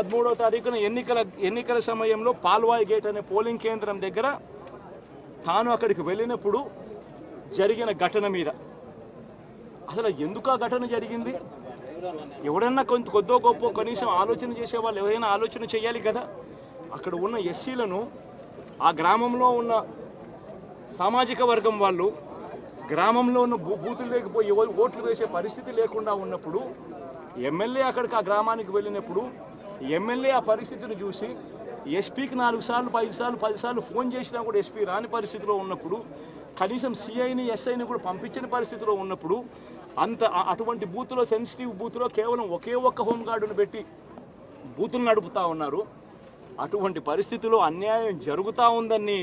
13వ తారీఖున ఎన్నికల సమయంలో పాల్వాయి గేట్ అనే పోలింగ్ కేంద్రం దగ్గర తాను అక్కడికి వెళ్ళినప్పుడు జరిగిన ఘటన మీద అసలు ఎందుకు ఆ ఘటన జరిగింది? ఎవడన్నా కొద్దో గొప్ప కనీసం ఆలోచన చేసేవాళ్ళు ఎవరైనా ఆలోచన చేయాలి కదా. అక్కడ ఉన్న ఎస్సీలను ఆ గ్రామంలో ఉన్న సామాజిక వర్గం వాళ్ళు గ్రామంలో ఉన్న బూతులు లేకపోయి ఓట్లు వేసే పరిస్థితి లేకుండా ఉన్నప్పుడు ఎమ్మెల్యే అక్కడికి ఆ గ్రామానికి వెళ్ళినప్పుడు ఎమ్మెల్యే ఆ పరిస్థితిని చూసి ఎస్పీకి 4 సార్లు 5 సార్లు 10 సార్లు ఫోన్ చేసినా కూడా ఎస్పీ రాని పరిస్థితిలో ఉన్నప్పుడు కనీసం సిఐని ఎస్ఐని కూడా పంపించని పరిస్థితిలో ఉన్నప్పుడు అటువంటి బూత్లో సెన్సిటివ్ బూత్లో కేవలం ఒకే ఒక్క హోంగార్డును పెట్టి బూతులు నడుపుతూ ఉన్నారు. అటువంటి పరిస్థితిలో అన్యాయం జరుగుతూ ఉందని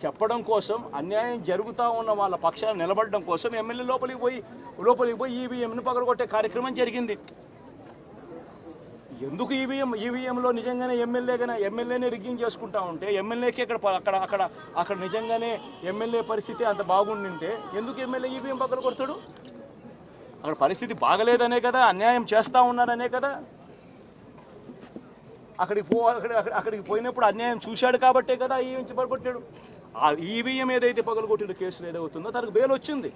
చెప్పడం కోసం, అన్యాయం జరుగుతూ ఉన్న వాళ్ళ పక్షాన్ని నిలబడడం కోసం ఎమ్మెల్యే లోపలికి పోయి ఈవీఎంను పగలగొట్టే కార్యక్రమం జరిగింది. ఎందుకు ఈవీఎంలో నిజంగానే ఎమ్మెల్యేనే రిగ్గింగ్ చేసుకుంటా ఉంటే ఎమ్మెల్యేకి అక్కడ నిజంగానే ఎమ్మెల్యే పరిస్థితి అంత బాగుండింటే ఎందుకు ఎమ్మెల్యే ఈవీఎం పక్కన కొడతాడు? అక్కడ పరిస్థితి బాగలేదనే కదా, అన్యాయం చేస్తూ ఉన్నారనే కదా. అక్కడికి పోయినప్పుడు అన్యాయం చూశాడు కాబట్టే కదా ఈవీఎం పగలగొట్టాడు. ఆ ఈవీఎం ఏదైతే పగలగొట్టిన కేసులు ఏదవుతుందో తనకు బెయిల్ వచ్చింది.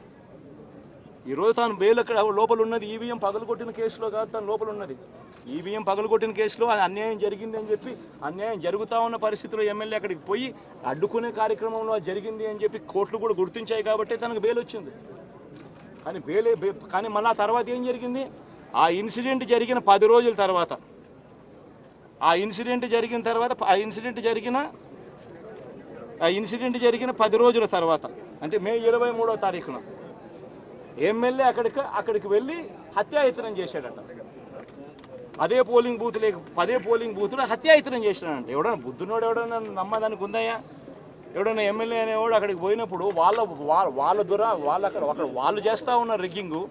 ఈరోజు తాను బెయిల్ అక్కడ లోపల ఉన్నది ఈవీఎం పగలగొట్టిన కేసులో కాదు, తను లోపల ఉన్నది ఈవీఎం పగలగొట్టిన కేసులో. అన్యాయం జరిగింది అని చెప్పి అన్యాయం జరుగుతూ ఉన్న పరిస్థితిలో ఎమ్మెల్యే అక్కడికి పోయి అడ్డుకునే కార్యక్రమంలో జరిగింది అని చెప్పి కోర్టులు కూడా గుర్తించాయి కాబట్టి తనకు బెయిల్ వచ్చింది. కానీ మళ్ళీ ఆ తర్వాత ఏం జరిగింది? ఆ ఇన్సిడెంట్ జరిగిన 10 రోజుల తర్వాత ఆ ఇన్సిడెంట్ జరిగిన 10 రోజుల తర్వాత అంటే మే 23వ తారీఖున ఎమ్మెల్యే అక్కడికి వెళ్ళి హత్యాయత్నం చేశాడట. అదే పోలింగ్ బూత్లో హత్యాయత్నం చేశాడంట. ఎవడన్నా బుద్ధునోడు ఎవడన్నా నమ్మదానికి ఉందయ్యా? ఎవడన్నా ఎమ్మెల్యే అనేవాడు అక్కడికి పోయినప్పుడు వాళ్ళు చేస్తూ ఉన్న రిగ్గింగు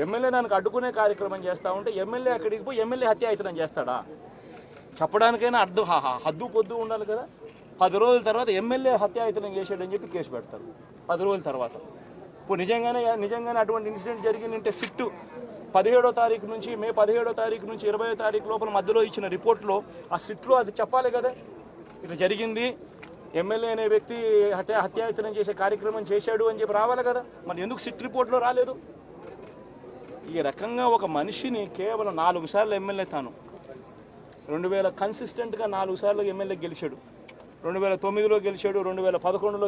ఎమ్మెల్యే దానికి అడ్డుకునే కార్యక్రమం చేస్తూ ఉంటే ఎమ్మెల్యే అక్కడికి పోయి ఎమ్మెల్యే హత్యాయత్నం చేస్తాడా? చెప్పడానికైనా హద్దు పొద్దు ఉండాలి కదా. 10 రోజుల తర్వాత ఎమ్మెల్యే హత్యాయత్నం చేశాడని చెప్పి కేసు పెడతారు 10 రోజుల తర్వాత. ఇప్పుడు నిజంగానే అటువంటి ఇన్సిడెంట్ జరిగిందంటే సిట్టు 17వ తారీఖు నుంచి మే 17వ తారీఖు నుంచి 20వ తారీఖు లోపల మధ్యలో ఇచ్చిన రిపోర్ట్లో ఆ సిట్లో అది చెప్పాలి కదా, ఇట్లా జరిగింది, ఎమ్మెల్యే అనే వ్యక్తి హత్యాయత్నం చేసే కార్యక్రమం చేశాడు అని చెప్పి రావాలి కదా. మరి ఎందుకు సిట్ రిపోర్ట్లో రాలేదు? ఈ రకంగా ఒక మనిషిని కేవలం 4 సార్లు ఎమ్మెల్యే తాను 2000 కన్సిస్టెంట్గా 4 సార్లు ఎమ్మెల్యే గెలిచాడు. 2009లో గెలిచాడు, 2011లో